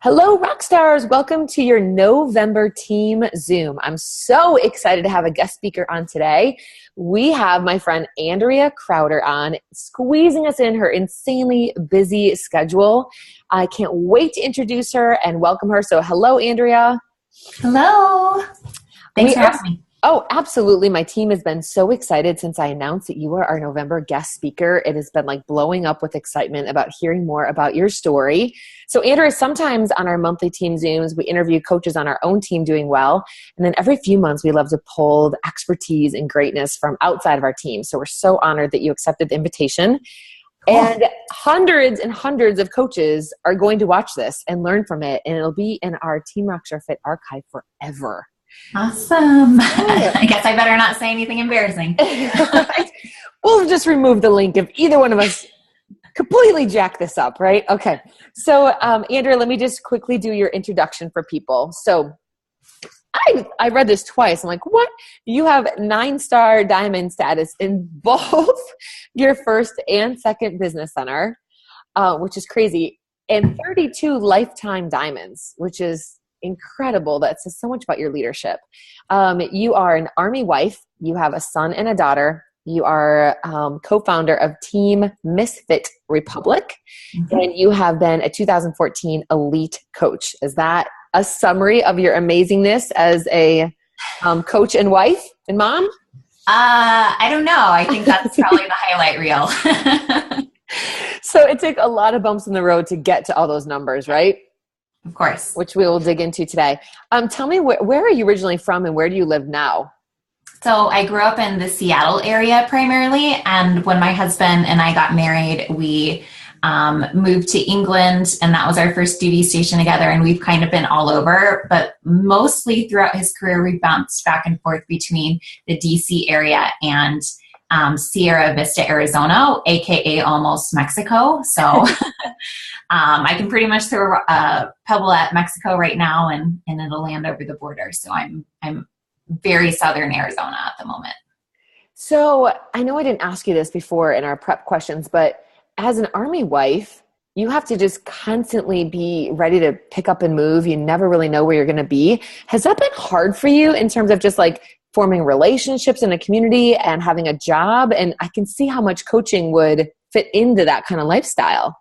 Hello, rock stars. Welcome to your November Team Zoom. I'm so excited to have a guest speaker on today. We have my friend Andrea Crowder on, squeezing us in her insanely busy schedule. I can't wait to introduce her and welcome her. So hello, Andrea. Hello. Thanks for having me. Oh, absolutely. My team has been so excited since I announced that you were our November guest speaker. It has been like blowing up with excitement about hearing more about your story. So Andrea, sometimes on our monthly team Zooms, we interview coaches on our own team doing well. And then every few months, we love to pull the expertise and greatness from outside of our team. So we're so honored that you accepted the invitation. Cool. And hundreds and hundreds of coaches are going to watch this and learn from it. And it'll be in our Team Rockstar Fit archive forever. Awesome. I guess I better not say anything embarrassing. Right. We'll just remove the link if either one of us completely jack this up, right? Okay. So, Andrea, let me just quickly do your introduction for people. So I read this twice. I'm like, what? You have 9-star diamond status in both your first and second business center, which is crazy, and 32 lifetime diamonds, which is incredible. That says so much about your leadership. You are an Army wife. You have a son and a daughter. You are co-founder of Team Misfit Republic, and you have been a 2014 elite coach. Is that a summary of your amazingness as a coach and wife and mom? I don't know. I think that's probably the highlight reel. So it took a lot of bumps in the road to get to all those numbers, right? Of course. Which we will dig into today. Tell me, where are you originally from and where do you live now? So I grew up in the Seattle area primarily. And when my husband and I got married, we moved to England, and that was our first duty station together. And we've kind of been all over, but mostly throughout his career, we bounced back and forth between the DC area and Sierra Vista, Arizona, AKA almost Mexico. So I can pretty much throw a pebble at Mexico right now and it'll land over the border. So I'm very southern Arizona at the moment. So I know I didn't ask you this before in our prep questions, but as an Army wife, you have to just constantly be ready to pick up and move. You never really know where you're going to be. Has that been hard for you in terms of just like forming relationships in a community and having a job? And I can see how much coaching would fit into that kind of lifestyle.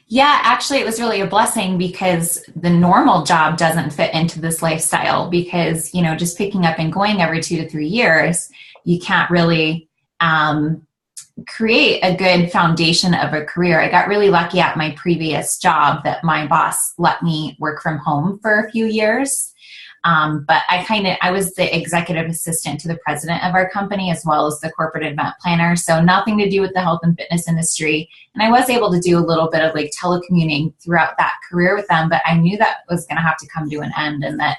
Yeah, actually, it was really a blessing because the normal job doesn't fit into this lifestyle because, just picking up and going every 2 to 3 years, you can't really create a good foundation of a career. I got really lucky at my previous job that my boss let me work from home for a few years. But I was the executive assistant to the president of our company as well as the corporate event planner. So nothing to do with the health and fitness industry. And I was able to do a little bit of like telecommuting throughout that career with them, but I knew that was going to have to come to an end and that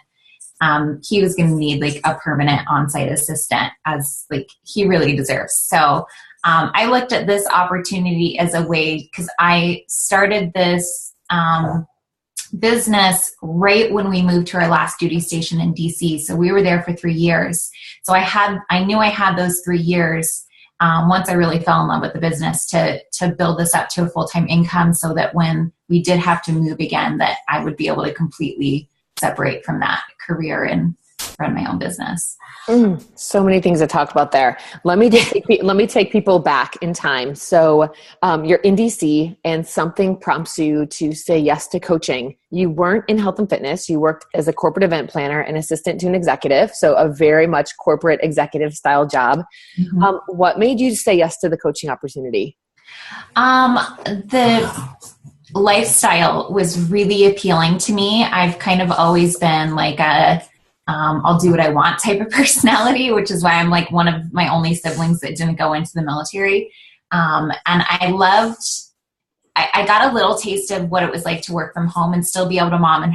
he was going to need like a permanent on-site assistant as like he really deserves. So I looked at this opportunity as a way because I started this business right when we moved to our last duty station in DC. So we were there for 3 years. So I knew I had those 3 years once I really fell in love with the business to build this up to a full-time income so that when we did have to move again, that I would be able to completely separate from that career and run my own business. So many things to talk about there. Let me take people back in time. So you're in DC and something prompts you to say yes to coaching. You weren't in health and fitness. You worked as a corporate event planner and assistant to an executive. So a very much corporate executive style job. Mm-hmm. What made you say yes to the coaching opportunity? The lifestyle was really appealing to me. I've kind of always been like I'll do what I want type of personality, which is why I'm like one of my only siblings that didn't go into the military. And I got a little taste of what it was like to work from home and still be able to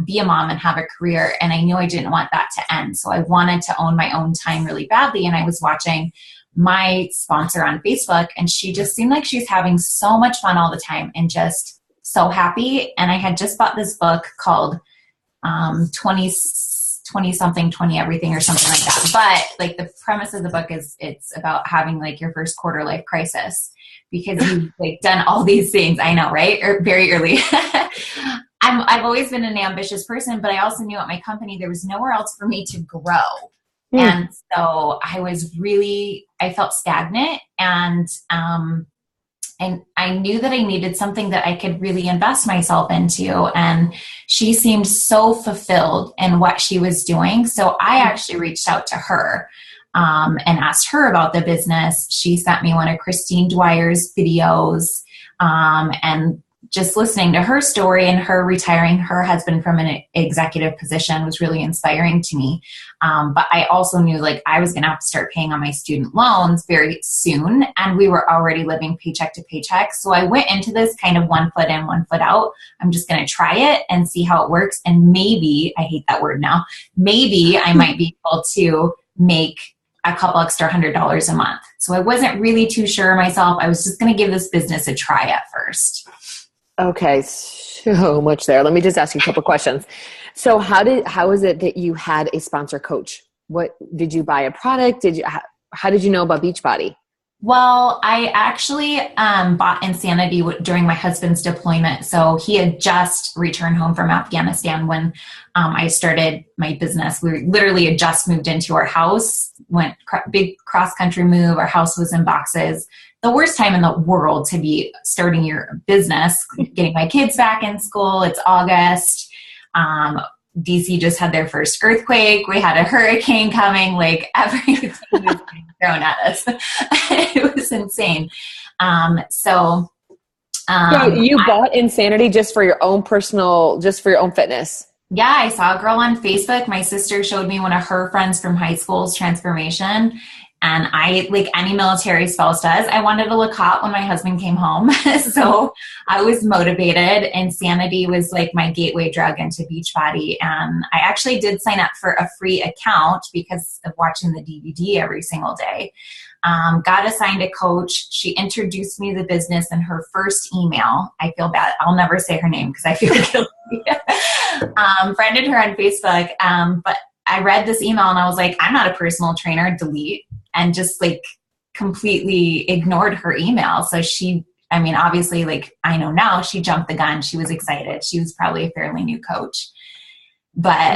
be a mom and have a career. And I knew I didn't want that to end. So I wanted to own my own time really badly. And I was watching my sponsor on Facebook and she just seemed like she's having so much fun all the time and just so happy. And I had just bought this book called 20 something, 20 everything or something like that. But like the premise of the book is it's about having like your first quarter life crisis because you've like done all these things. I know, right? Or very early. I've always been an ambitious person, but I also knew at my company there was nowhere else for me to grow. And so I felt stagnant, and I knew that I needed something that I could really invest myself into. And she seemed so fulfilled in what she was doing. So I actually reached out to her and asked her about the business. She sent me one of Christine Dwyer's videos, and just listening to her story and her retiring her husband from an executive position was really inspiring to me. But I also knew like I was going to have to start paying on my student loans very soon. And we were already living paycheck to paycheck. So I went into this kind of 1 foot in, 1 foot out. I'm just going to try it and see how it works. And maybe, I hate that word now, maybe I might be able to make a couple extra $100 a month. So I wasn't really too sure myself. I was just going to give this business a try at first. Okay, so much there. Let me just ask you a couple questions. So how is it that you had a sponsor coach? What did you buy a product? How did you know about Beachbody? Well, I actually bought Insanity during my husband's deployment. So he had just returned home from Afghanistan when I started my business. We literally had just moved into our house, went big cross-country move. Our house was in boxes. The worst time in the world to be starting your business, getting my kids back in school. It's August. DC just had their first earthquake. We had a hurricane coming, like everything was being thrown at us. It was insane. So you bought Insanity just for your own fitness. Yeah, I saw a girl on Facebook. My sister showed me one of her friends from high school's transformation. And I, like any military spouse does, I wanted to look hot when my husband came home. So I was motivated. Insanity was like my gateway drug into Beachbody. And I actually did sign up for a free account because of watching the DVD every single day. Got assigned a coach. She introduced me to the business in her first email. I feel bad. I'll never say her name because I feel guilty. Friended her on Facebook. But I read this email and I was like, I'm not a personal trainer, delete. And just like completely ignored her email. So obviously, like I know now, she jumped the gun. She was excited. She was probably a fairly new coach. But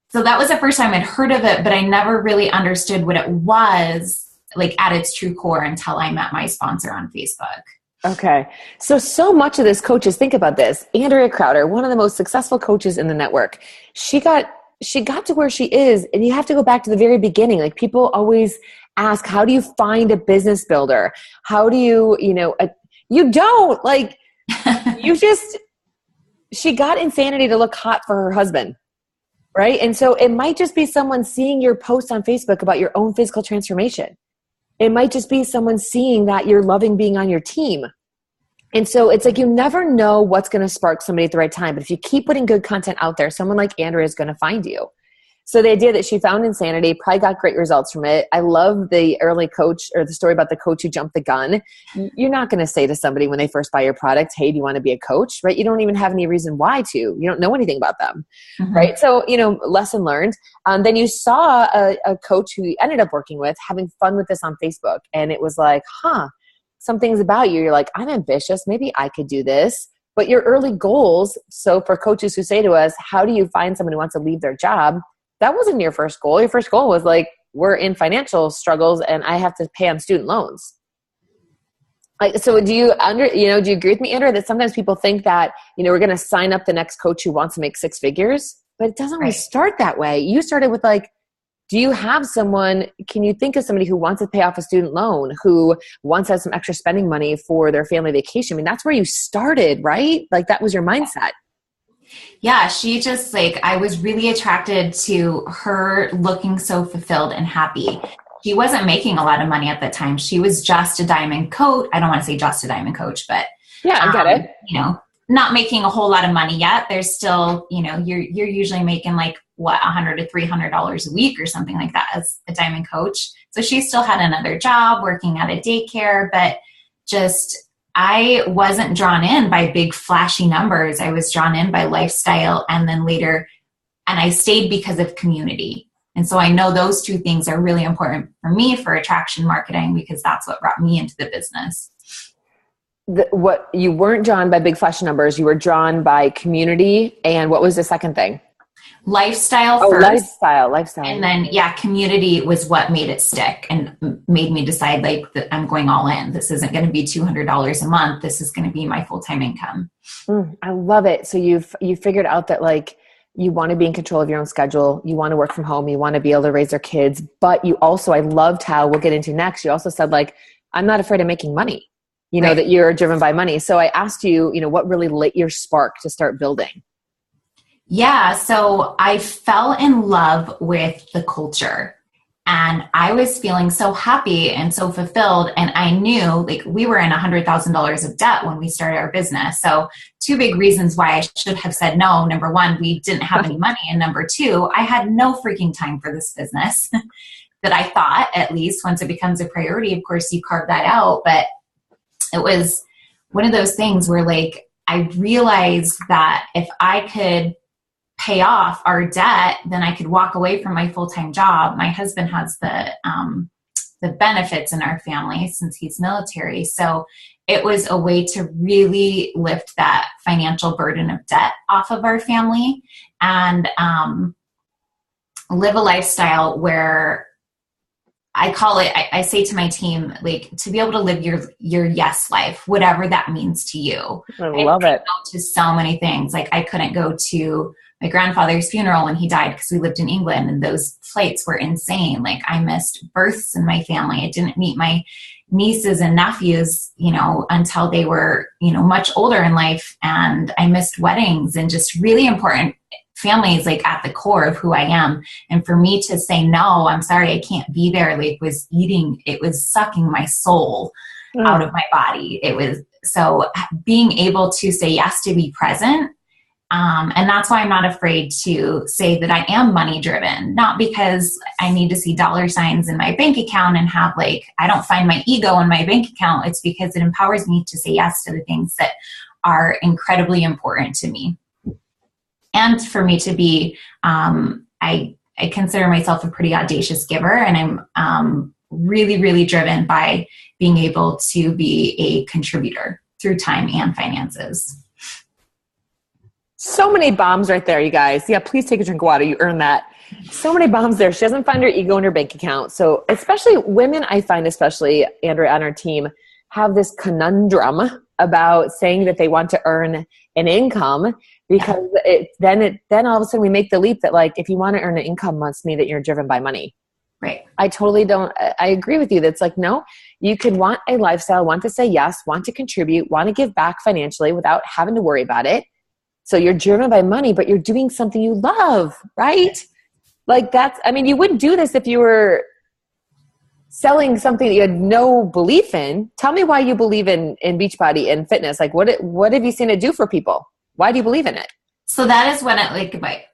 so that was the first time I'd heard of it, but I never really understood what it was like at its true core until I met my sponsor on Facebook. Okay. So much of this coaches, think about this. Andrea Crowder, one of the most successful coaches in the network, she got to where she is, and you have to go back to the very beginning. Like people always ask, how do you find a business builder? How do you don't like, she got Insanity to look hot for her husband. Right. And so it might just be someone seeing your post on Facebook about your own physical transformation. It might just be someone seeing that you're loving being on your team. And so it's like you never know what's going to spark somebody at the right time. But if you keep putting good content out there, someone like Andrea is going to find you. So the idea that she found Insanity, probably got great results from it. I love the early coach, or the story about the coach who jumped the gun. You're not going to say to somebody when they first buy your product, hey, do you want to be a coach? Right? You don't even have any reason why to. You don't know anything about them. Mm-hmm. Right? So, lesson learned. Then you saw a coach who you ended up working with having fun with this on Facebook. And it was like, some things about you, you're like, I'm ambitious. Maybe I could do this. But your early goals, so for coaches who say to us, how do you find someone who wants to leave their job? That wasn't your first goal. Your first goal was like, we're in financial struggles and I have to pay on student loans. Like, so do you agree with me, Andrea, that sometimes people think that, we're going to sign up the next coach who wants to make six figures, but it doesn't always start that way. You started with like, do you have someone, can you think of somebody who wants to pay off a student loan, who wants to have some extra spending money for their family vacation? I mean, that's where you started, right? Like that was your mindset. Yeah, she just I was really attracted to her looking so fulfilled and happy. She wasn't making a lot of money at the time. She was just a diamond coach. I don't want to say just a diamond coach, but yeah, I get it. Not making a whole lot of money yet. There's still, you're usually making like $100 to $300 a week or something like that as a diamond coach. So she still had another job working at a daycare, but I wasn't drawn in by big flashy numbers. I was drawn in by lifestyle, and then later, and I stayed because of community. And so I know those two things are really important for me for attraction marketing, because that's what brought me into the business. what you weren't drawn by big flash numbers, you were drawn by community. And what was the second thing? Lifestyle first. Lifestyle. And then, community was what made it stick and made me decide like that I'm going all in. This isn't going to be $200 a month. This is going to be my full-time income. I love it. So you've figured out that like you want to be in control of your own schedule. You want to work from home. You want to be able to raise their kids. But you also, I loved how we'll get into next. You also said like, I'm not afraid of making money, right. That you're driven by money. So I asked you, what really lit your spark to start building? Yeah. So I fell in love with the culture and I was feeling so happy and so fulfilled. And I knew like we were in $100,000 of debt when we started our business. So two big reasons why I should have said no. Number one, we didn't have any money. And number two, I had no freaking time for this business that I thought, at least once it becomes a priority, of course you carve that out. But it was one of those things where like, I realized that if I could pay off our debt, then I could walk away from my full-time job. My husband has the benefits in our family since he's military. So it was a way to really lift that financial burden of debt off of our family and live a lifestyle where I call it, I say to my team, like to be able to live your yes life, whatever that means to you. I love it. Go to so many things. Like I couldn't go to my grandfather's funeral when he died because we lived in England and those flights were insane. Like I missed births in my family. I didn't meet my nieces and nephews, until they were, much older in life. And I missed weddings and just really important families like at the core of who I am. And for me to say, no, I'm sorry, I can't be there. Like it was sucking my soul out of my body. It was so being able to say yes to be present. And that's why I'm not afraid to say that I am money driven, not because I need to see dollar signs in my bank account and have like, I don't find my ego in my bank account. It's because it empowers me to say yes to the things that are incredibly important to me. And for me to be, I consider myself a pretty audacious giver and I'm really, really driven by being able to be a contributor through time and finances. So many bombs right there, you guys. Yeah, please take a drink of water. You earned that. So many bombs there. She doesn't find her ego in her bank account. So especially women, I find, especially Andrea on our team, have this conundrum about saying that they want to earn an income because then all of a sudden we make the leap that like, if you want to earn an income must mean that you're driven by money. Right. I totally don't. I agree with you. That's like, no, you can want a lifestyle, want to say yes, want to contribute, want to give back financially without having to worry about it. So you're driven by money, but you're doing something you love, right? Like you wouldn't do this if you were selling something that you had no belief in. Tell me why you believe in Beachbody and fitness. Like what have you seen it do for people? Why do you believe in it? So that is when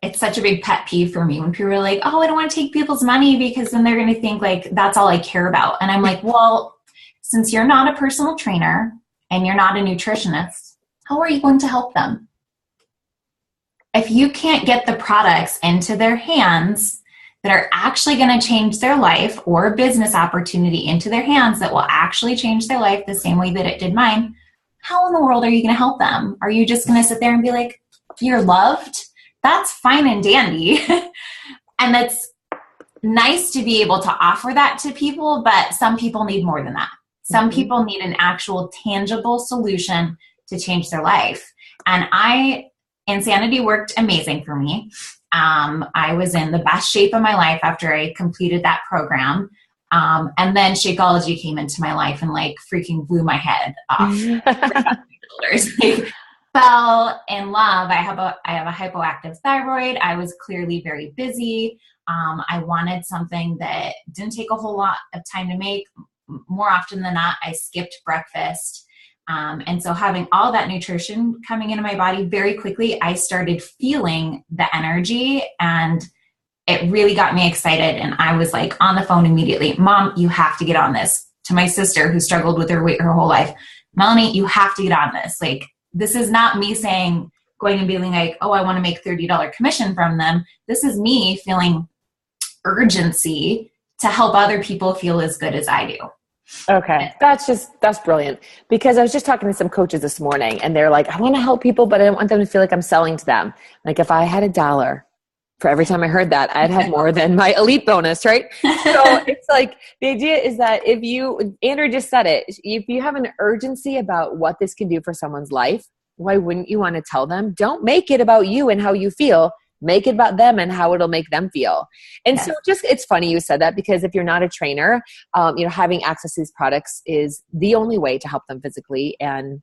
it's such a big pet peeve for me when people are like, oh, I don't want to take people's money because then they're going to think like that's all I care about. And I'm like, well, since you're not a personal trainer and you're not a nutritionist, how are you going to help them? If you can't get the products into their hands that are actually going to change their life or a business opportunity into their hands that will actually change their life the same way that it did mine, how in the world are you going to help them? Are you just going to sit there and be like, you're loved? That's fine and dandy. And that's nice to be able to offer that to people, but some people need more than that. Some people need an actual tangible solution to change their life. And Insanity worked amazing for me. I was in the best shape of my life after I completed that program. And then Shakeology came into my life and like freaking blew my head off. Like, fell in love. I have a hypoactive thyroid. I was clearly very busy. I wanted something that didn't take a whole lot of time to make. More often than not, I skipped breakfast. And so having all that nutrition coming into my body very quickly, I started feeling the energy and it really got me excited. And I was like on the phone immediately, Mom, you have to get on this. To my sister who struggled with her weight her whole life, Melanie, you have to get on this. Like, this is not me going and being like, oh, I want to make $30 commission from them. This is me feeling urgency to help other people feel as good as I do. Okay. That's brilliant. Because I was just talking to some coaches this morning and they're like, I want to help people, but I don't want them to feel like I'm selling to them. Like if I had $1 for every time I heard that, I'd have more than my elite bonus, right? So it's like, the idea is that Andrew just said it, if you have an urgency about what this can do for someone's life, why wouldn't you want to tell them? Don't make it about you and how you feel. Make it about them and how it'll make them feel. And so it's funny you said that, because if you're not a trainer, having access to these products is the only way to help them physically and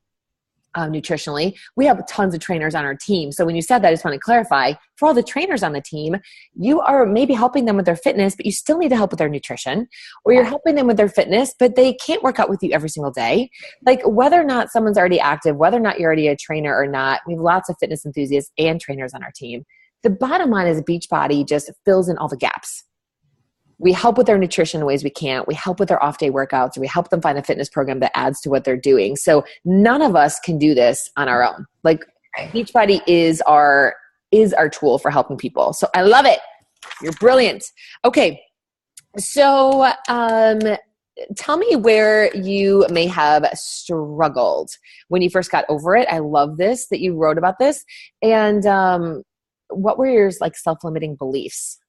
nutritionally. We have tons of trainers on our team. So when you said that, I just want to clarify, for all the trainers on the team, you are maybe helping them with their fitness, but you still need to help with their nutrition, or you're helping them with their fitness, but they can't work out with you every single day. Like whether or not someone's already active, whether or not you're already a trainer or not, we have lots of fitness enthusiasts and trainers on our team. The bottom line is Beachbody just fills in all the gaps. We help with their nutrition in ways we can't. We help with their off-day workouts. We help them find a fitness program that adds to what they're doing. So none of us can do this on our own. Like Beachbody is our tool for helping people. So I love it. You're brilliant. Okay. So tell me where you may have struggled when you first got over it. I love this that you wrote about this. And what were your self-limiting beliefs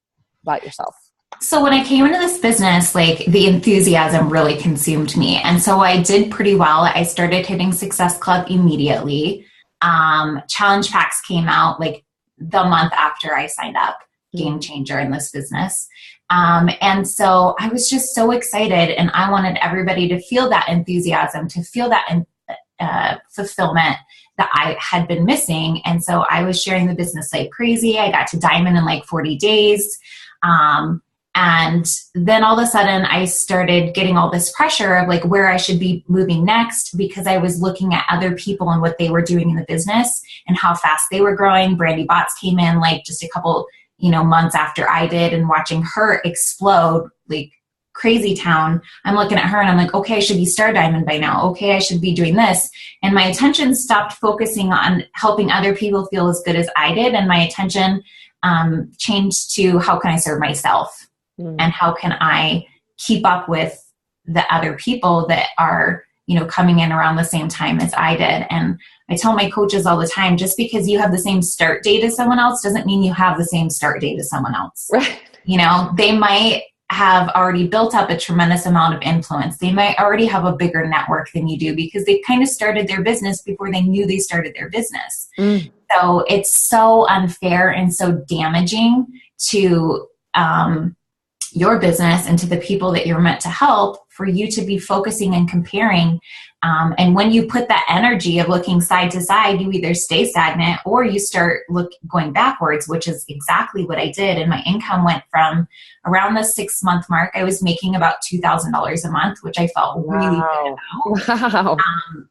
about yourself? So when I came into this business, the enthusiasm really consumed me. And so I did pretty well. I started hitting Success Club immediately. Challenge packs came out the month after I signed up. Game changer in this business. And so I was just so excited, and I wanted everybody to feel that enthusiasm, to feel that fulfillment that I had been missing. And so I was sharing the business like crazy. I got to diamond in 40 days. And then all of a sudden I started getting all this pressure of where I should be moving next, because I was looking at other people and what they were doing in the business and how fast they were growing. Brandy Botts came in just a couple, months after I did, and watching her explode crazy town. I'm looking at her and I'm like, okay, I should be Star Diamond by now. Okay, I should be doing this. And my attention stopped focusing on helping other people feel as good as I did. And my attention changed to how can I serve myself? And how can I keep up with the other people that are, coming in around the same time as I did. And I tell my coaches all the time, just because you have the same start date as someone else doesn't mean you have the same start date as someone else. Right. They might have already built up a tremendous amount of influence. They might already have a bigger network than you do, because they kind of started their business before they knew they started their business. So it's so unfair and so damaging to your business and to the people that you're meant to help, for you to be focusing and comparing. And when you put that energy of looking side to side, you either stay stagnant or you start going backwards, which is exactly what I did. And my income went from around the 6-month mark. I was making about $2,000 a month, which I felt really good about. Wow.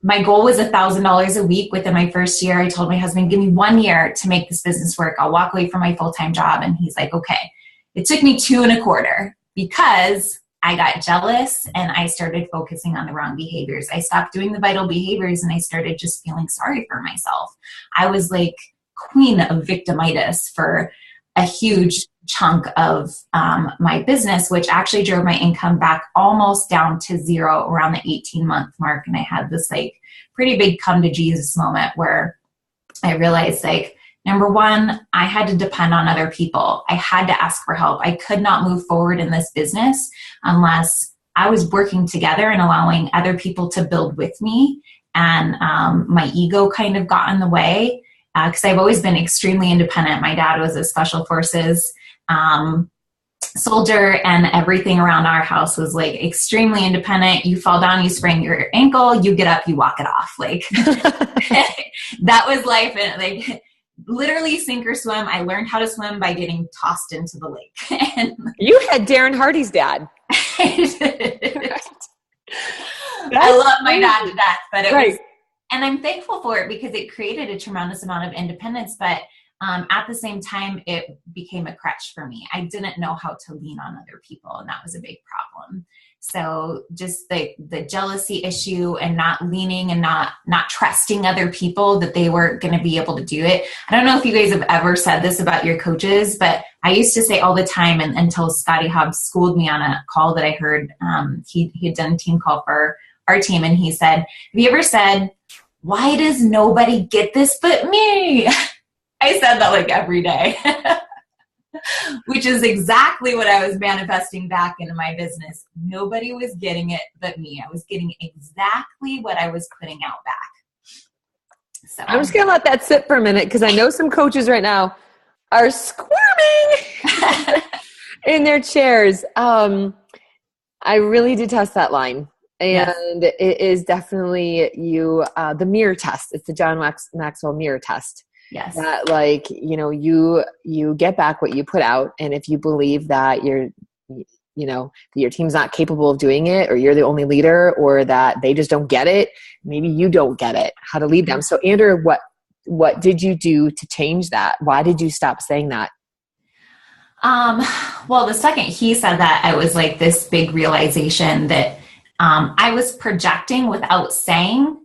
My goal was $1,000 a week within my first year. I told my husband, give me 1 year to make this business work. I'll walk away from my full-time job. And he's like, okay. It took me 2.25 because I got jealous and I started focusing on the wrong behaviors. I stopped doing the vital behaviors and I started just feeling sorry for myself. I was queen of victimitis for a huge chunk of my business, which actually drove my income back almost down to zero around the 18-month mark. And I had this pretty big come to Jesus moment where I realized number one, I had to depend on other people. I had to ask for help. I could not move forward in this business unless I was working together and allowing other people to build with me. And my ego kind of got in the way, because I've always been extremely independent. My dad was a special forces soldier, and everything around our house was extremely independent. You fall down, you sprain your ankle, you get up, you walk it off. That was life. And literally sink or swim. I learned how to swim by getting tossed into the lake. And you had Darren Hardy's dad. I love my dad to death, but it was, and I'm thankful for it because it created a tremendous amount of independence. But At the same time, it became a crutch for me. I didn't know how to lean on other people, and that was a big problem. So just the jealousy issue and not leaning and not trusting other people that they were going to be able to do it. I don't know if you guys have ever said this about your coaches, but I used to say all the time, and until Scotty Hobbs schooled me on a call that I heard, he had done a team call for our team, and he said, have you ever said, why does nobody get this but me? I said that like every day, which is exactly what I was manifesting back into my business. Nobody was getting it but me. I was getting exactly what I was putting out back. So I'm just going to let that sit for a minute, because I know some coaches right now are squirming in their chairs. I really detest that line. And yes, it is definitely the mirror test. It's the John Maxwell mirror test. Yes. That like, you get back what you put out. And if you believe that your team's not capable of doing it, or you're the only leader, or that they just don't get it, maybe you don't get it, how to lead them. So Andrea, what did you do to change that? Why did you stop saying that? Well, the second he said that, I was like this big realization that I was projecting without saying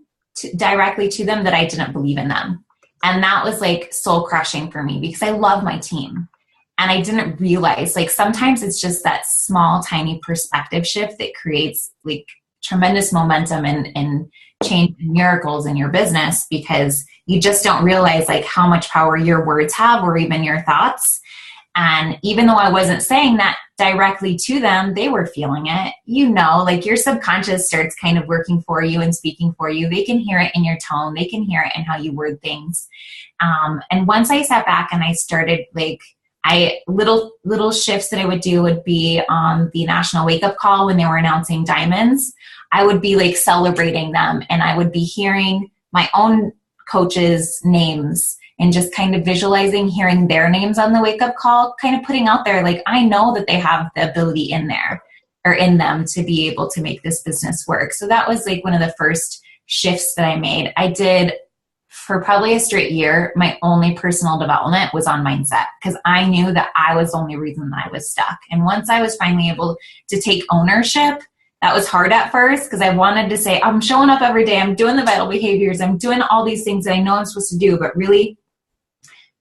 directly to them that I didn't believe in them. And that was like soul crushing for me, because I love my team. And I didn't realize, like, sometimes it's just that small, tiny perspective shift that creates like tremendous momentum and change and miracles in your business, because you just don't realize like how much power your words have, or even your thoughts. And even though I wasn't saying that directly to them, they were feeling it. Like your subconscious starts kind of working for you and speaking for you. They can hear it in your tone. They can hear it in how you word things. And once I sat back and I started little shifts that I would do would be on the national wake up call when they were announcing diamonds. I would be like celebrating them, and I would be hearing my own coaches' names and just kind of visualizing hearing their names on the wake up call, kind of putting out there, like, I know that they have the ability in there or in them to be able to make this business work. So that was like one of the first shifts that I made. I did for probably a straight year. My only personal development was on mindset, because I knew that I was the only reason that I was stuck. And once I was finally able to take ownership, that was hard at first, because I wanted to say, I'm showing up every day, I'm doing the vital behaviors, I'm doing all these things that I know I'm supposed to do, but really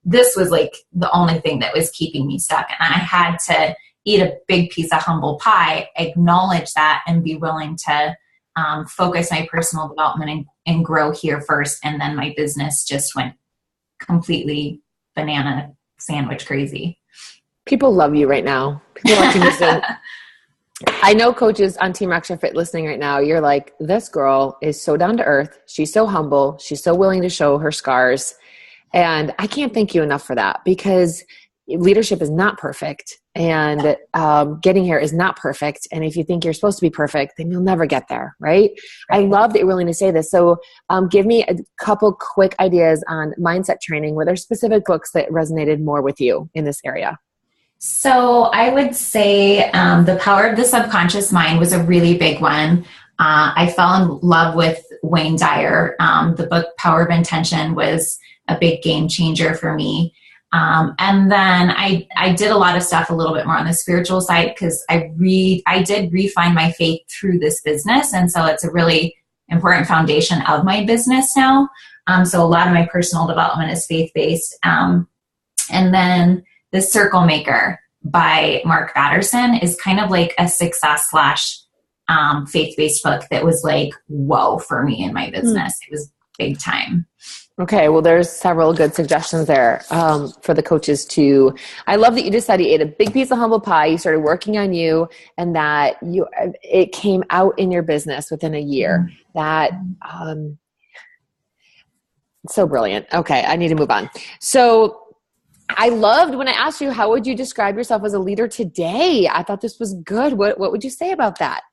this was like the only thing that was keeping me stuck. And I had to eat a big piece of humble pie, acknowledge that, and be willing to focus my personal development and grow here first. And then my business just went completely banana sandwich crazy. People love you right now. People watching this. I know coaches on Team Extra Fit listening right now, you're like, this girl is so down to earth. She's so humble. She's so willing to show her scars. And I can't thank you enough for that, because leadership is not perfect, and getting here is not perfect. And if you think you're supposed to be perfect, then you'll never get there, right? I love that you're willing to say this. So give me a couple quick ideas on mindset training. Were there specific books that resonated more with you in this area? So I would say The Power of the Subconscious Mind was a really big one. I fell in love with Wayne Dyer. The book Power of Intention was a big game changer for me. And then I did a lot of stuff a little bit more on the spiritual side, because I did refine my faith through this business. And so it's a really important foundation of my business now. So a lot of my personal development is faith-based. And then The Circle Maker by Mark Batterson is kind of like a success / faith-based book that was like, whoa, for me in my business. It was big time. Okay, well, there's several good suggestions there for the coaches to. I love that you just said you ate a big piece of humble pie, you started working on you, and that it came out in your business within a year. That so brilliant. Okay, I need to move on. So I loved when I asked you, how would you describe yourself as a leader today? I thought this was good. What would you say about that?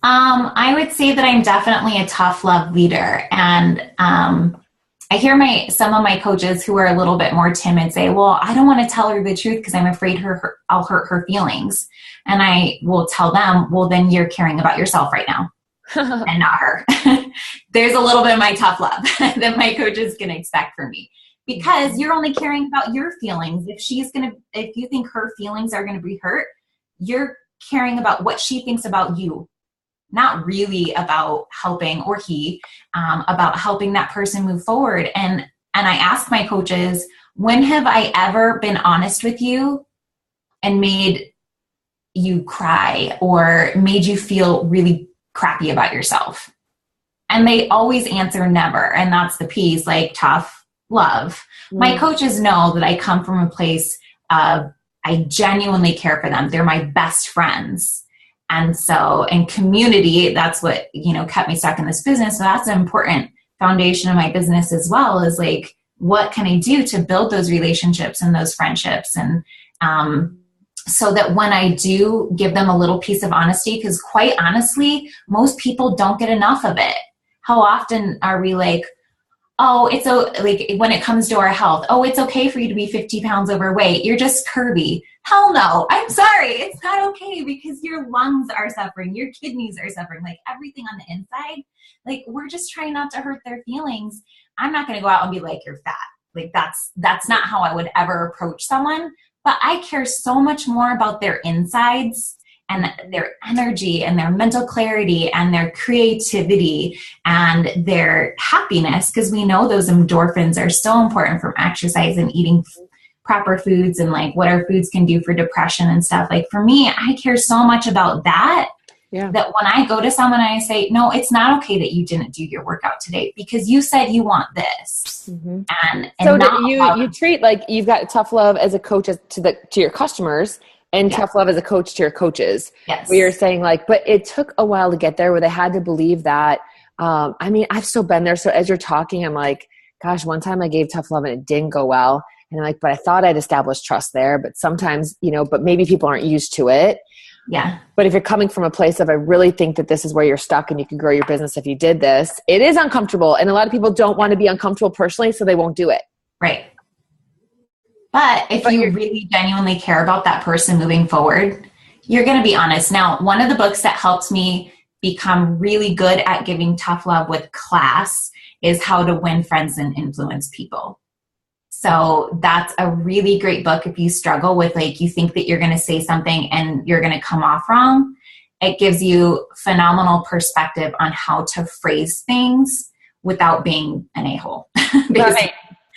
I would say that I'm definitely a tough love leader, and I hear some of my coaches who are a little bit more timid say, well, I don't want to tell her the truth because I'm afraid I'll hurt her feelings. And I will tell them, well, then you're caring about yourself right now and not her. There's a little bit of my tough love that my coaches can expect from me. because you're only caring about your feelings. If you think her feelings are going to be hurt, you're caring about what she thinks about you, not really about helping, or about helping that person move forward. And I ask my coaches, when have I ever been honest with you and made you cry or made you feel really crappy about yourself? And they always answer never. And that's the piece, like tough love. My coaches know that I come from a place of, I genuinely care for them. They're my best friends. And so in community, that's what, kept me stuck in this business. So that's an important foundation of my business as well, is like, what can I do to build those relationships and those friendships? And so that when I do give them a little piece of honesty, because quite honestly, most people don't get enough of it. How often are we like, oh, it's like when it comes to our health, oh, it's okay for you to be 50 pounds overweight. You're just curvy. Hell no. I'm sorry. It's not okay, because your lungs are suffering. Your kidneys are suffering. Like everything on the inside. Like we're just trying not to hurt their feelings. I'm not going to go out and be like, you're fat. Like that's not how I would ever approach someone. But I care so much more about their insides and their energy and their mental clarity and their creativity and their happiness, because we know those endorphins are so important from exercise and eating proper foods, and like what our foods can do for depression and stuff. Like for me, I care so much about that. Yeah. That when I go to someone and I say, no, it's not okay that you didn't do your workout today because you said you want this. Mm-hmm. And so you treat like you've got tough love as a coach to your customers, and tough love as a coach to your coaches. Yes. Where you're saying like, but it took a while to get there, where they had to believe that. I've still been there. So as you're talking, I'm like, gosh, one time I gave tough love and it didn't go well. And I'm like, but I thought I'd established trust there. But sometimes, but maybe people aren't used to it. Yeah. But if you're coming from a place of, I really think that this is where you're stuck and you can grow your business if you did this, it is uncomfortable. And a lot of people don't want to be uncomfortable personally, so they won't do it. Right. But if you really genuinely care about that person moving forward, you're going to be honest. Now, one of the books that helped me become really good at giving tough love with class is How to Win Friends and Influence People. So that's a really great book if you struggle with, like, you think that you're going to say something and you're going to come off wrong. It gives you phenomenal perspective on how to phrase things without being an a-hole.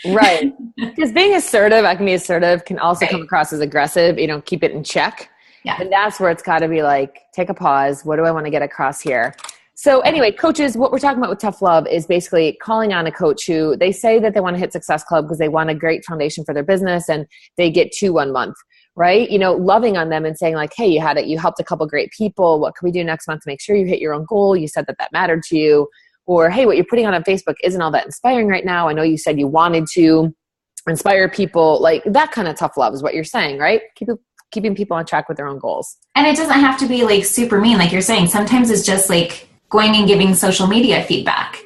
Right. Because being assertive, I can be assertive, can also come across as aggressive, keep it in check. Yeah. And that's where it's got to be like, take a pause. What do I want to get across here? So anyway, coaches, what we're talking about with tough love is basically calling on a coach who they say that they want to hit Success Club because they want a great foundation for their business, and they get 1 month, right? Loving on them and saying like, hey, you helped a couple great people. What can we do next month to make sure you hit your own goal? You said that mattered to you. Or, hey, what you're putting on Facebook isn't all that inspiring right now. I know you said you wanted to inspire people. Like that kind of tough love is what you're saying, right? Keeping people on track with their own goals. And it doesn't have to be like super mean, like you're saying. Sometimes it's just like going and giving social media feedback.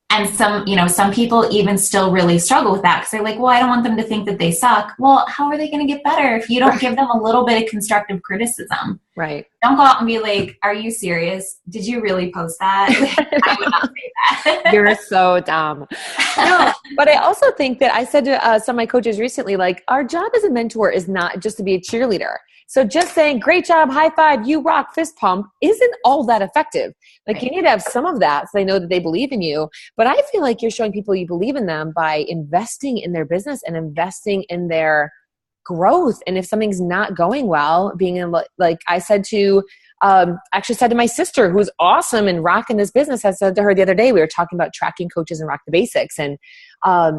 And some people even still really struggle with that because they're like, well, I don't want them to think that they suck. Well, how are they going to get better if you don't give them a little bit of constructive criticism? Right. Don't go out and be like, are you serious? Did you really post that? I would not say that. You're so dumb. No, but I also think that I said to some of my coaches recently, like, our job as a mentor is not just to be a cheerleader. So just saying, great job, high five, you rock, fist pump, isn't all that effective. Like you need to have some of that so they know that they believe in you. But I feel like you're showing people you believe in them by investing in their business and investing in their growth. And if something's not going well, being in, like I said to, actually said to my sister, who's awesome and rocking this business, I said to her the other day, we were talking about tracking coaches and Rock the Basics. And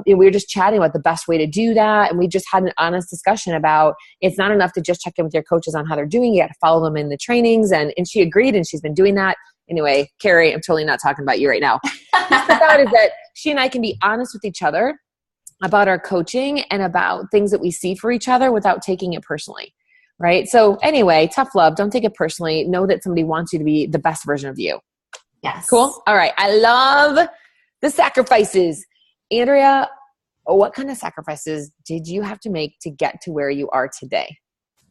we were just chatting about the best way to do that. And we just had an honest discussion about it's not enough to just check in with your coaches on how they're doing. You got to follow them in the trainings. And she agreed, and she's been doing that. Anyway, Carrie, I'm totally not talking about you right now. The thought is that she and I can be honest with each other about our coaching and about things that we see for each other without taking it personally. Right? So anyway, tough love. Don't take it personally. Know that somebody wants you to be the best version of you. Yes. Cool. All right. I love the sacrifices. Andrea, what kind of sacrifices did you have to make to get to where you are today?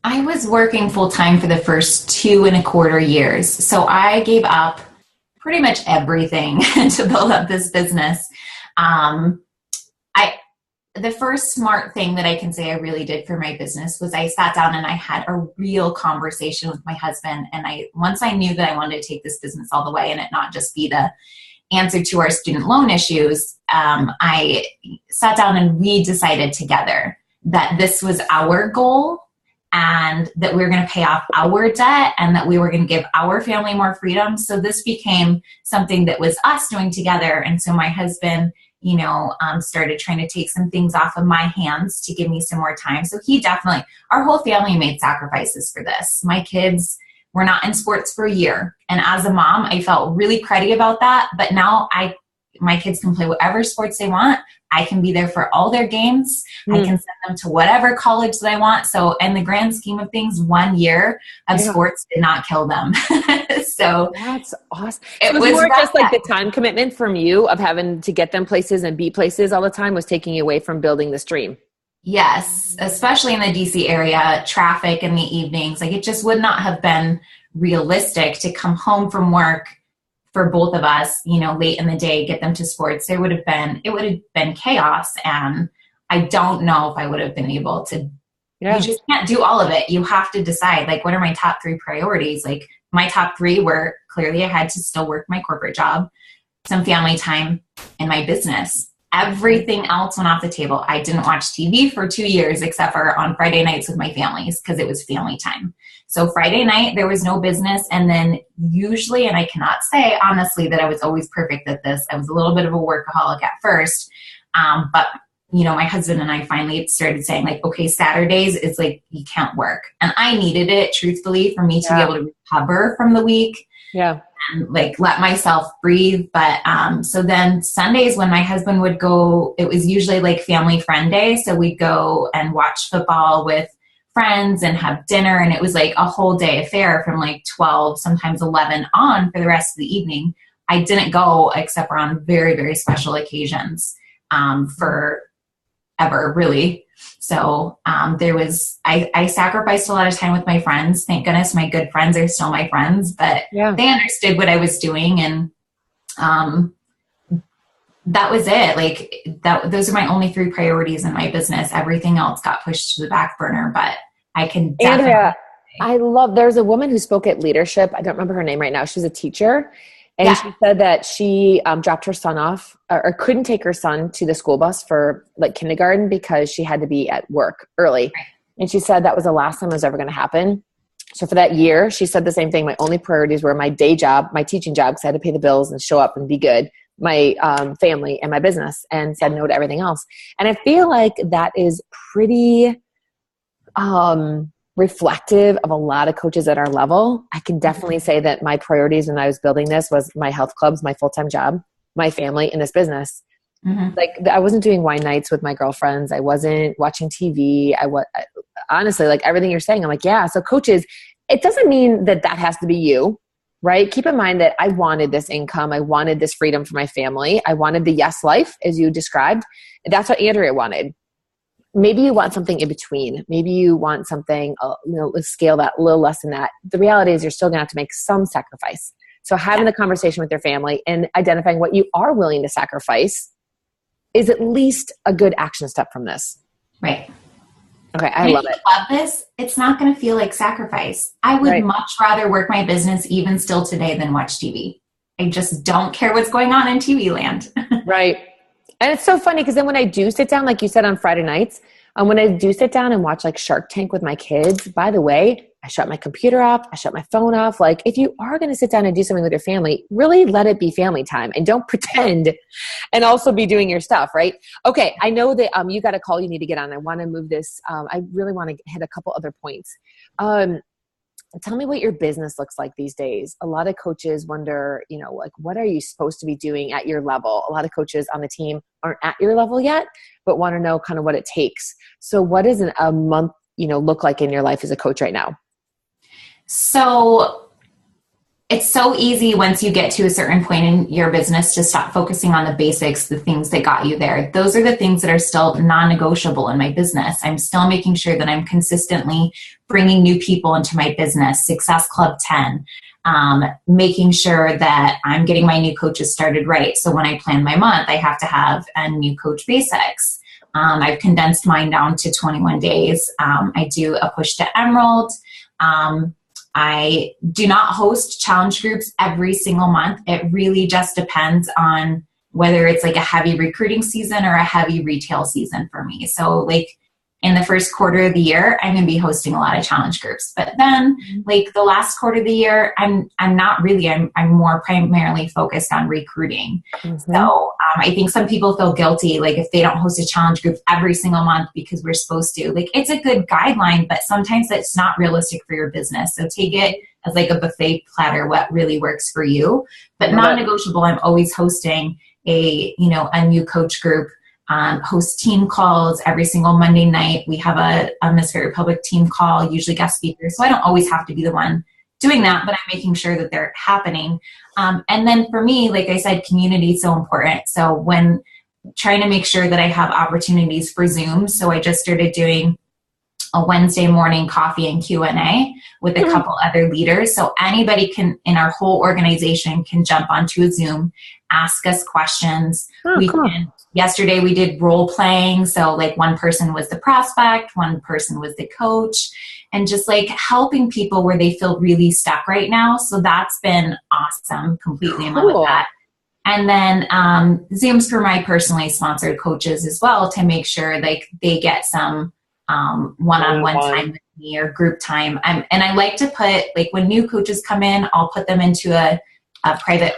I was working full time for the first 2.25 years. So I gave up pretty much everything to build up this business. the first smart thing that I can say I really did for my business was I sat down and I had a real conversation with my husband. And once I knew that I wanted to take this business all the way and it not just be the answer to our student loan issues, I sat down and we decided together that this was our goal and that we were going to pay off our debt and that we were going to give our family more freedom. So this became something that was us doing together. And so my husband, started trying to take some things off of my hands to give me some more time. So he definitely, our whole family made sacrifices for this. My kids were not in sports for a year. And as a mom, I felt really cruddy about that. But now my kids can play whatever sports they want. I can be there for all their games. I can send them to whatever college that I want. So in the grand scheme of things, 1 year of sports did not kill them. So that's awesome. It was more just like the time commitment from you of having to get them places and be places all the time was taking you away from building this dream. Yes, especially in the DC area, traffic in the evenings. Like it just would not have been realistic to come home from work for both of us, late in the day, get them to sports. It would have been chaos. And I don't know if I would have been able to, you just can't do all of it. You have to decide, like, what are my top 3 priorities? Like my top 3 were clearly I had to still work my corporate job, some family time, and my business. Everything else went off the table. I didn't watch TV for 2 years, except for on Friday nights with my families because it was family time. So Friday night, there was no business. And then usually, and I cannot say honestly that I was always perfect at this. I was a little bit of a workaholic at first. But my husband and I finally started saying like, okay, Saturdays is like, you can't work. And I needed it truthfully for me to be able to recover from the week. Yeah. And like let myself breathe. But so then Sundays when my husband would go, it was usually like family friend day. So we'd go and watch football with friends and have dinner. And it was like a whole day affair from like 12, sometimes 11 on for the rest of the evening. I didn't go except for on very, very special occasions for ever really. So I sacrificed a lot of time with my friends. Thank goodness my good friends are still my friends, but they understood what I was doing. And that was it. Like those are my only 3 priorities in my business. Everything else got pushed to the back burner, but I can definitely. Andrea, there's a woman who spoke at leadership. I don't remember her name right now. She's a teacher. And she said that she dropped her son off or couldn't take her son to the school bus for like kindergarten because she had to be at work early. Right. And she said that was the last time it was ever going to happen. So for that year, she said the same thing. My only priorities were my day job, my teaching job, because I had to pay the bills and show up and be good, my family and my business, and said no to everything else. And I feel like that is pretty reflective of a lot of coaches at our level. I can definitely say that my priorities when I was building this was my health clubs, my full-time job, my family, and this business. Mm-hmm. Like I wasn't doing wine nights with my girlfriends. I wasn't watching TV. Honestly, like everything you're saying, I'm like, yeah. So coaches, it doesn't mean that has to be you, right? Keep in mind that I wanted this income. I wanted this freedom for my family. I wanted the yes life as you described. That's what Andrea wanted. Maybe you want something in between. Maybe you want something, scale that a little less than that. The reality is you're still going to have to make some sacrifice. So having the conversation with your family and identifying what you are willing to sacrifice is at least a good action step from this. Right. Okay, I love it. If you love this, it's not going to feel like sacrifice. I would much rather work my business even still today than watch TV. I just don't care what's going on in TV land. Right. And it's so funny because then when I do sit down, like you said on Friday nights, when I do sit down and watch like Shark Tank with my kids, by the way, I shut my computer off. I shut my phone off. Like if you are going to sit down and do something with your family, really let it be family time and don't pretend and also be doing your stuff, right? Okay. I know that you got a call you need to get on. I want to move this. I really want to hit a couple other points. Tell me what your business looks like these days. A lot of coaches wonder, like, what are you supposed to be doing at your level? A lot of coaches on the team aren't at your level yet, but want to know kind of what it takes. So what does a month, look like in your life as a coach right now? So it's so easy once you get to a certain point in your business to stop focusing on the basics, the things that got you there. Those are the things that are still non-negotiable in my business. I'm still making sure that I'm consistently bringing new people into my business, Success Club 10, making sure that I'm getting my new coaches started right. So when I plan my month, I have to have a new coach basics. I've condensed mine down to 21 days. I do a push to Emerald. I do not host challenge groups every single month. It really just depends on whether it's like a heavy recruiting season or a heavy retail season for me. So like in the first quarter of the year, I'm going to be hosting a lot of challenge groups. But then like the last quarter of the year, I'm not really, I'm more primarily focused on recruiting. So I think some people feel guilty, like if they don't host a challenge group every single month because we're supposed to. Like it's a good guideline, but sometimes it's not realistic for your business. So take it as like a buffet platter, what really works for you. But non-negotiable, I'm always hosting a new coach group. Host team calls every single Monday night. We have a Miss Fairy Republic team call, usually guest speakers. So I don't always have to be the one doing that, but I'm making sure that they're happening. And then for me, like I said, community is so important. So when trying to make sure that I have opportunities for Zoom, so I just started doing a Wednesday morning coffee and Q&A with a couple other leaders. So anybody can, in our whole organization, can jump onto a Zoom, ask us questions. Yesterday we did role playing. So like one person was the prospect, one person was the coach, and just like helping people where they feel really stuck right now. So that's been awesome. Completely in love with that. And then Zooms for my personally sponsored coaches as well, to make sure like they get some one-on-one time with me or group time. And I like to put, like when new coaches come in, I'll put them into a private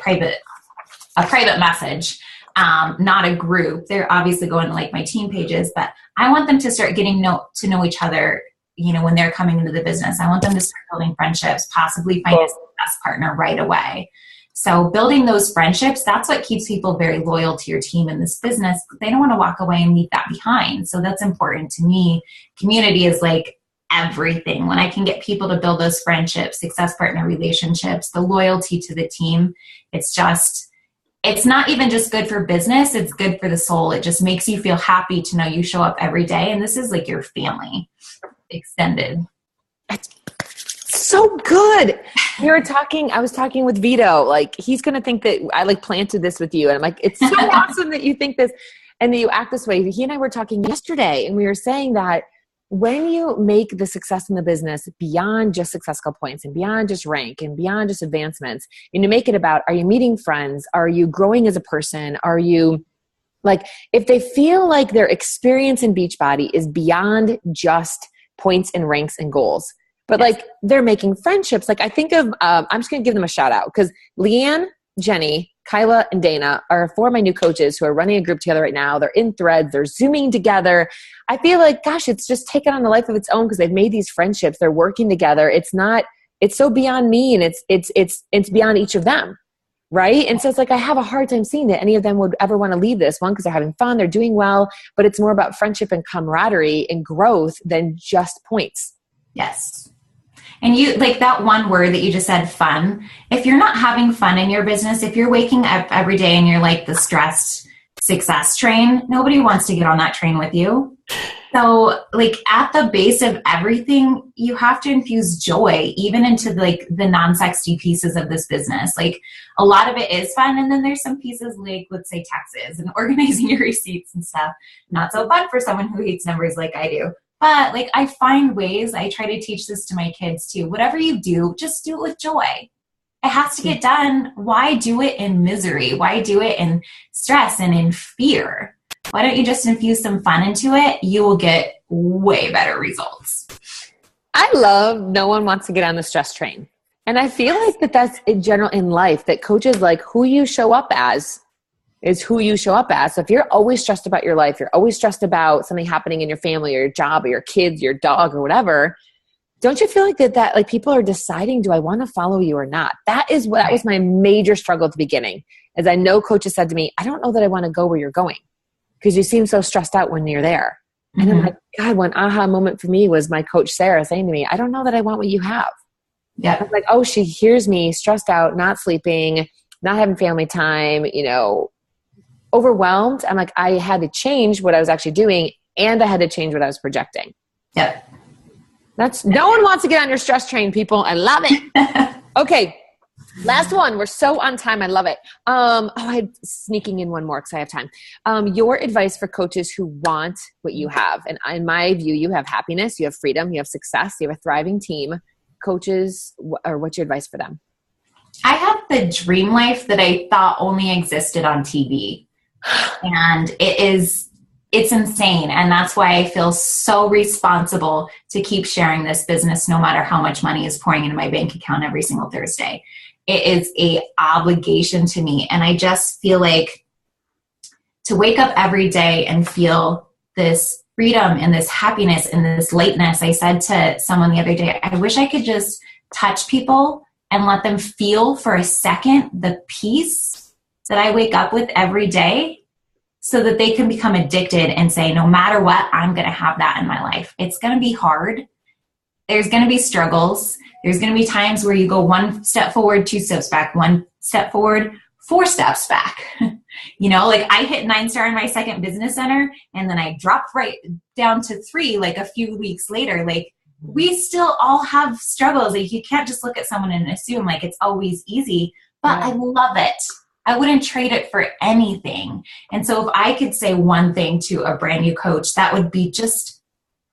message, not a group. They're obviously going to like my team pages, but I want them to start getting to know each other, when they're coming into the business. I want them to start building friendships, possibly find a success partner right away. So building those friendships, that's what keeps people very loyal to your team in this business. They don't want to walk away and leave that behind. So that's important to me. Community is like everything. When I can get people to build those friendships, success partner relationships, the loyalty to the team, it's not even just good for business, it's good for the soul. It just makes you feel happy to know you show up every day and this is like your family extended. So good. I was talking with Vito, like he's going to think that I like planted this with you. And I'm like, it's so awesome that you think this and that you act this way. He and I were talking yesterday and we were saying that when you make the success in the business beyond just successful points and beyond just rank and beyond just advancements, and you make it about, are you meeting friends? Are you growing as a person? Are you like, if they feel like their experience in Beachbody is beyond just points and ranks and goals, but like they're making friendships. Like I think of, I'm just going to give them a shout out because Leanne, Jenny, Kyla, and Dana are four of my new coaches who are running a group together right now. They're in threads. They're Zooming together. I feel like, gosh, it's just taken on a life of its own because they've made these friendships. They're working together. It's so beyond me and it's beyond each of them. Right. And so it's like, I have a hard time seeing that any of them would ever want to leave this one because they're having fun. They're doing well, but it's more about friendship and camaraderie and growth than just points. Yes. And you, like that one word that you just said, fun. If you're not having fun in your business, if you're waking up every day and you're like the stressed success train, nobody wants to get on that train with you. So like at the base of everything, you have to infuse joy, even into like the non-sexy pieces of this business. Like a lot of it is fun. And then there's some pieces like, let's say taxes and organizing your receipts and stuff. Not so fun for someone who hates numbers like I do. But like I find ways, I try to teach this to my kids too. Whatever you do, just do it with joy. It has to get done. Why do it in misery? Why do it in stress and in fear? Why don't you just infuse some fun into it? You will get way better results. I love no one wants to get on the stress train. And I feel like that's in general in life, that coaches like who you show up as is who you show up as. So if you're always stressed about your life, you're always stressed about something happening in your family or your job or your kids, your dog or whatever, don't you feel like that like people are deciding, do I want to follow you or not? That was my major struggle at the beginning. As I know coaches said to me, I don't know that I want to go where you're going because you seem so stressed out when you're there. And I'm like, God, one aha moment for me was my coach, Sarah, saying to me, I don't know that I want what you have. Yeah. I was like, oh, she hears me stressed out, not sleeping, not having family time, overwhelmed. I'm like, I had to change what I was actually doing and I had to change what I was projecting. Yep. No one wants to get on your stress train, people. I love it. Okay. Last one. We're so on time. I love it. I'm sneaking in one more because I have time. Your advice for coaches who want what you have. And in my view, you have happiness, you have freedom, you have success, you have a thriving team. Coaches, or what's your advice for them? I have the dream life that I thought only existed on TV. And it's insane. And that's why I feel so responsible to keep sharing this business, no matter how much money is pouring into my bank account every single Thursday. It is a obligation to me. And I just feel like to wake up every day and feel this freedom and this happiness and this lightness. I said to someone the other day, I wish I could just touch people and let them feel for a second the peace that I wake up with every day, so that they can become addicted and say, no matter what, I'm going to have that in my life. It's going to be hard. There's going to be struggles. There's going to be times where you go one step forward, 2 steps back, 1 step forward, 4 steps back. Like I hit 9-star in my second business center, and then I dropped right down to 3, like a few weeks later. Like we still all have struggles. Like you can't just look at someone and assume like it's always easy, but I love it. I wouldn't trade it for anything. And so if I could say one thing to a brand new coach, that would be just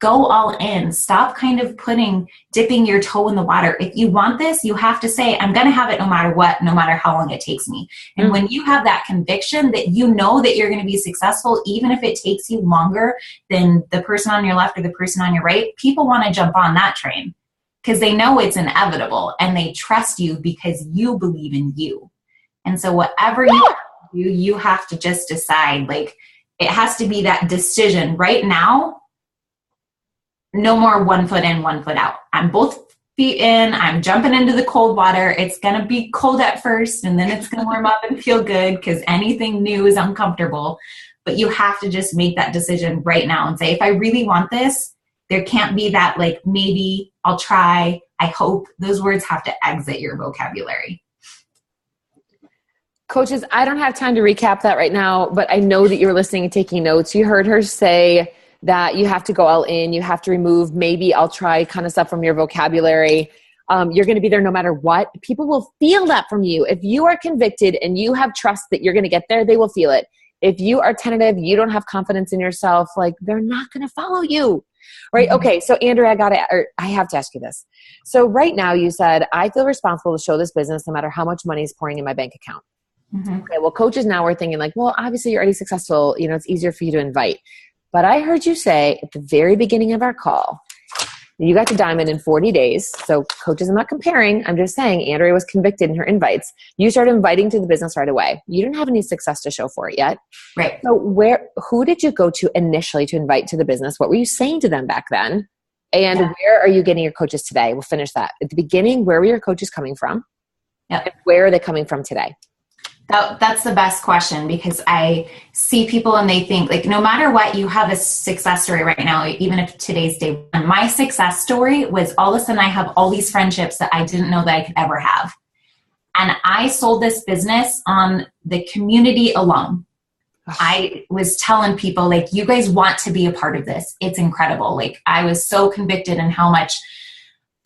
go all in. Stop kind of dipping your toe in the water. If you want this, you have to say, I'm going to have it no matter what, no matter how long it takes me. And when you have that conviction that you know that you're going to be successful, even if it takes you longer than the person on your left or the person on your right, people want to jump on that train because they know it's inevitable and they trust you because you believe in you. And so whatever you do, you have to just decide, like it has to be that decision right now. No more 1 foot in, 1 foot out. I'm both feet in. I'm jumping into the cold water. It's going to be cold at first, and then it's going to warm up and feel good because anything new is uncomfortable. But you have to just make that decision right now and say, if I really want this, there can't be that like, maybe I'll try, I hope. Those words have to exit your vocabulary. Coaches, I don't have time to recap that right now, but I know that you're listening and taking notes. You heard her say that you have to go all in. You have to remove maybe I'll try kind of stuff from your vocabulary. You're going to be there no matter what. People will feel that from you. If you are convicted and you have trust that you're going to get there, they will feel it. If you are tentative, you don't have confidence in yourself, like they're not going to follow you. Right? Mm-hmm. Okay. So Andrea, I have to ask you this. So right now you said, I feel responsible to show this business no matter how much money is pouring in my bank account. Mm-hmm. Okay, well, coaches now are thinking like, well, obviously you're already successful. It's easier for you to invite. But I heard you say at the very beginning of our call, you got to diamond in 40 days. So coaches, I'm not comparing. I'm just saying Andrea was convicted in her invites. You started inviting to the business right away. You didn't have any success to show for it yet. Right. So who did you go to initially to invite to the business? What were you saying to them back then? And where are you getting your coaches today? We'll finish that. At the beginning, where were your coaches coming from? Yep. And where are they coming from today? That's the best question, because I see people and they think like, no matter what, you have a success story right now, even if today's day one. My success story was all of a sudden I have all these friendships that I didn't know that I could ever have. And I sold this business on the community alone. I was telling people like, you guys want to be a part of this. It's incredible. Like I was so convicted in how much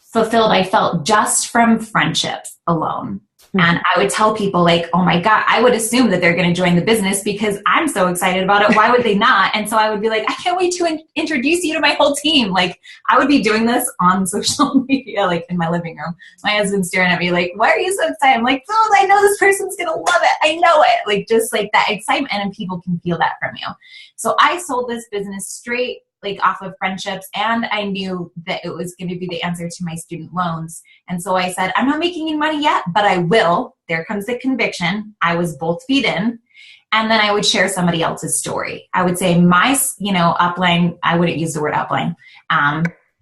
fulfilled I felt just from friendships alone. And I would tell people like, oh my God, I would assume that they're going to join the business because I'm so excited about it. Why would they not? And so I would be like, I can't wait to introduce you to my whole team. Like I would be doing this on social media, like in my living room. My husband's staring at me like, why are you so excited? I'm like, oh, I know this person's going to love it. I know it. Like just like that excitement, and people can feel that from you. So I sold this business straight like off of friendships, and I knew that it was going to be the answer to my student loans. And so I said, I'm not making any money yet, but I will. There comes the conviction. I was both feet in. And then I would share somebody else's story. I would say my, upline, I wouldn't use the word upline.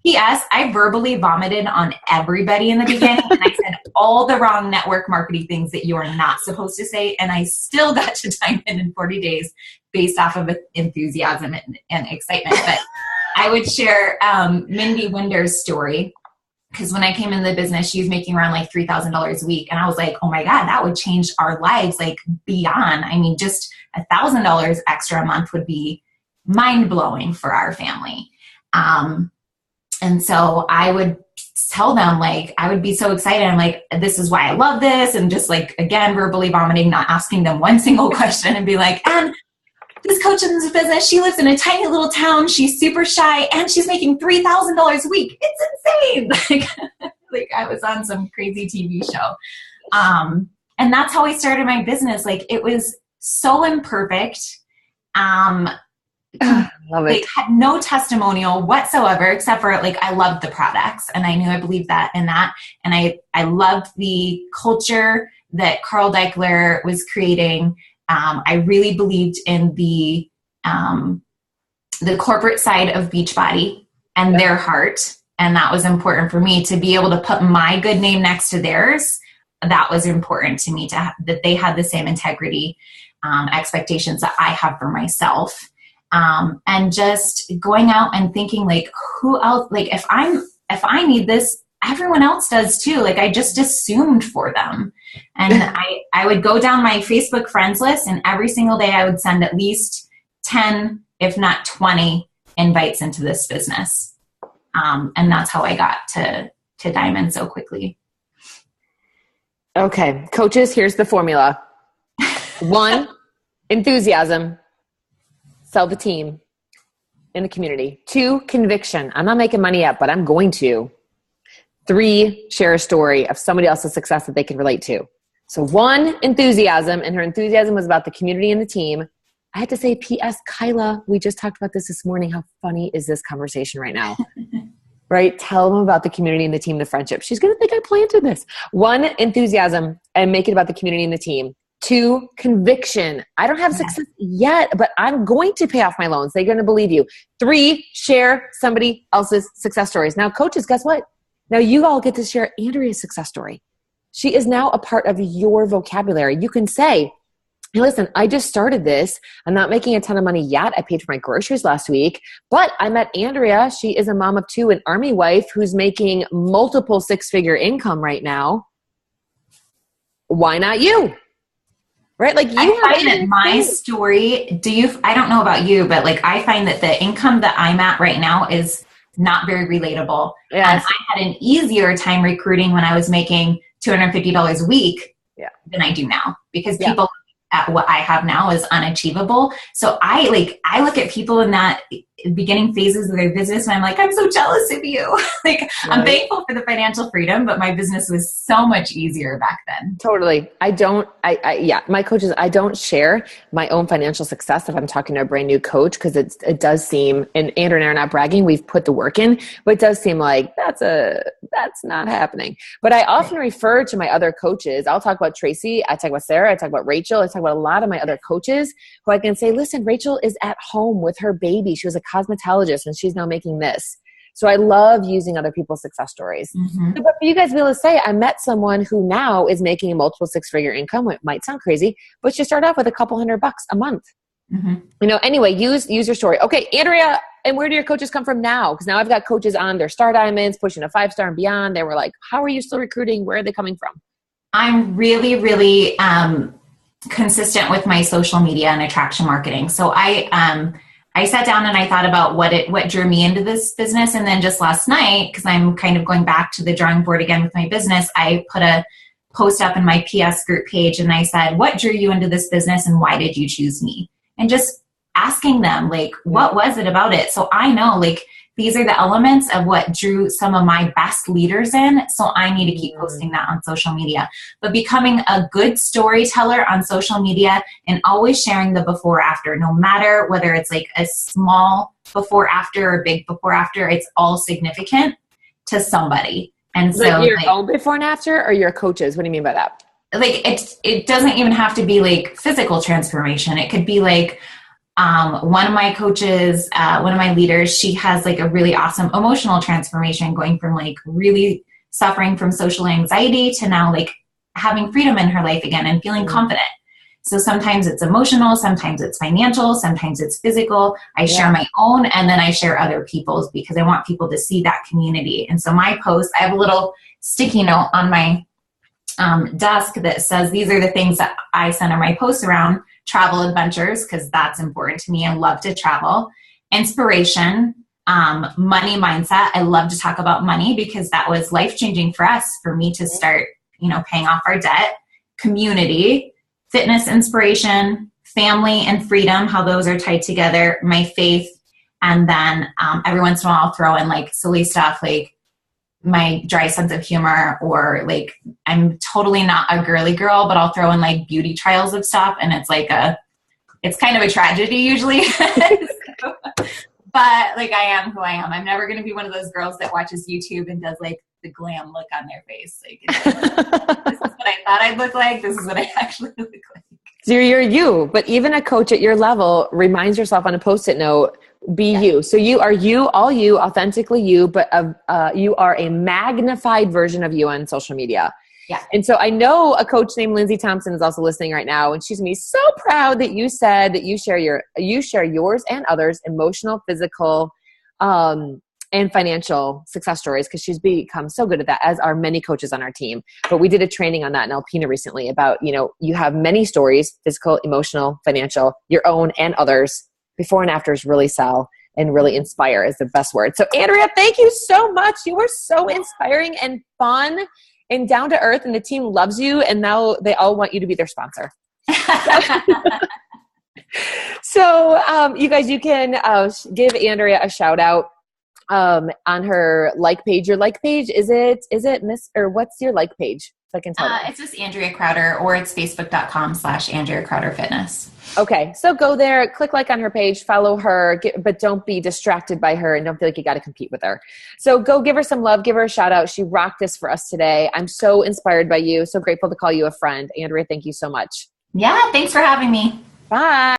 P.S. I verbally vomited on everybody in the beginning, and I said all the wrong network marketing things that you are not supposed to say, and I still got to diamond in 40 days based off of enthusiasm and excitement. But I would share Mindy Winder's story, because when I came into the business, she was making around like $3,000 a week, and I was like, oh my God, that would change our lives like beyond. I mean, just $1,000 extra a month would be mind-blowing for our family. And so I would tell them, like, I would be so excited. I'm like, this is why I love this. And just like, again, verbally vomiting, not asking them one single question, and be like, and this coach in this business, she lives in a tiny little town. She's super shy and she's making $3,000 a week. It's insane. Like I was on some crazy TV show. And that's how I started my business. Like it was so imperfect. Love Like it. had no testimonial whatsoever, except for like, I loved the products and I knew I believed that in that. And I loved the culture that Carl Deichler was creating. I really believed in the corporate side of Beachbody and their heart. And that was important for me to be able to put my good name next to theirs. That was important to me that they had the same integrity, expectations that I have for myself. And just going out and thinking like, who else, like if I need this, everyone else does too. Like I just assumed for them. And I would go down my Facebook friends list, and every single day I would send at least 10, if not 20 invites into this business. And that's how I got to Diamond so quickly. Okay. Coaches, here's the formula. 1, enthusiasm. Sell the team in the community. 2, conviction. I'm not making money yet, but I'm going to. 3, share a story of somebody else's success that they can relate to. So 1, enthusiasm, and her enthusiasm was about the community and the team. I had to say, P.S. Kyla, we just talked about this morning. How funny is this conversation right now? Right? Tell them about the community and the team, the friendship. She's going to think I planted this. 1, enthusiasm, and make it about the community and the team. 2, conviction. I don't have success yet, but I'm going to pay off my loans. They're going to believe you. 3, share somebody else's success stories. Now, coaches, guess what? Now you all get to share Andrea's success story. She is now a part of your vocabulary. You can say, hey, listen, I just started this. I'm not making a ton of money yet. I paid for my groceries last week, but I met Andrea. She is a mom of 2, an Army wife who's making multiple 6-figure income right now. Why not you? Right? Like you I find that my story, I don't know about you, but like I find that the income that I'm at right now is not very relatable. Yes. And I had an easier time recruiting when I was making $250 a week than I do now, because people at what I have now is unachievable. So I look at people in that beginning phases of their business and I'm like, I'm so jealous of you. Like right. I'm thankful for the financial freedom, but my business was so much easier back then. Totally. My coaches, I don't share my own financial success if I'm talking to a brand new coach, because it does seem, and Andrew and I are not bragging, we've put the work in, but it does seem like that's not happening. But I often refer to my other coaches. I'll talk about Tracy. I talk about Sarah. I talk about Rachel. I talk about a lot of my other coaches who I can say, listen, Rachel is at home with her baby. She was a cosmetologist and she's now making this. So I love using other people's success stories. Mm-hmm. But for you guys to be able to say, I met someone who now is making a multiple 6-figure income. It might sound crazy, but she started off with a couple $100 a month. Mm-hmm. Anyway, use your story. Okay, Andrea, and where do your coaches come from now? Because now I've got coaches on their star diamonds, pushing a 5-star and beyond. They were like, how are you still recruiting? Where are they coming from? I'm really, really consistent with my social media and attraction marketing. So I sat down and I thought about what drew me into this business. And then just last night, because I'm kind of going back to the drawing board again with my business, I put a post up in my PS group page and I said, what drew you into this business and why did you choose me? And just asking them, like, what was it about it? So I know, like, these are the elements of what drew some of my best leaders in. So I need to keep posting that on social media. But becoming a good storyteller on social media and always sharing the before after, no matter whether it's like a small before after or big before after, it's all significant to somebody. And so like your own before and after, or your coaches? What do you mean by that? Like it doesn't even have to be like physical transformation. It could be like, one of my coaches, one of my leaders, she has like a really awesome emotional transformation, going from like really suffering from social anxiety to now like having freedom in her life again and feeling confident. So sometimes it's emotional, sometimes it's financial, sometimes it's physical. I share my own and then I share other people's because I want people to see that community. And so my post, I have a little sticky note on my desk that says, these are the things that I center my posts around. Travel adventures, because that's important to me. I love to travel. Inspiration, money mindset. I love to talk about money because that was life-changing for us, for me to start, paying off our debt, community, fitness, inspiration, family, and freedom, how those are tied together, my faith. And then every once in a while I'll throw in like silly stuff, like my dry sense of humor, or like I'm totally not a girly girl, but I'll throw in like beauty trials of stuff. And it's like it's kind of a tragedy usually. But like, I am who I am. I'm never going to be one of those girls that watches YouTube and does like the glam look on their face. Like, this is what I thought I'd look like. This is what I actually look like. So you're you, but even a coach at your level reminds yourself on a Post-it note, be you. So you are you, all you, authentically you, but you are a magnified version of you on social media. Yeah. And so I know a coach named Lindsay Thompson is also listening right now, and she's going to be so proud that you said that you share yours and others' emotional, physical, and financial success stories, because she's become so good at that, as are many coaches on our team. But we did a training on that in Alpena recently about, you have many stories, physical, emotional, financial, your own and others. Before and afters really sell and really inspire is the best word. So Andrea, thank you so much. You were so inspiring and fun and down to earth, and the team loves you, and now they all want you to be their sponsor. So you guys, you can give Andrea a shout out on her like page. Your like page, is it Miss, or what's your like page? So I can tell. It's just Andrea Crowder, or it's facebook.com/Andrea Crowder Fitness. Okay. So go there, click like on her page, follow her, but don't be distracted by her and don't feel like you got to compete with her. So go give her some love, give her a shout out. She rocked this for us today. I'm so inspired by you. So grateful to call you a friend. Andrea, thank you so much. Yeah. Thanks for having me. Bye.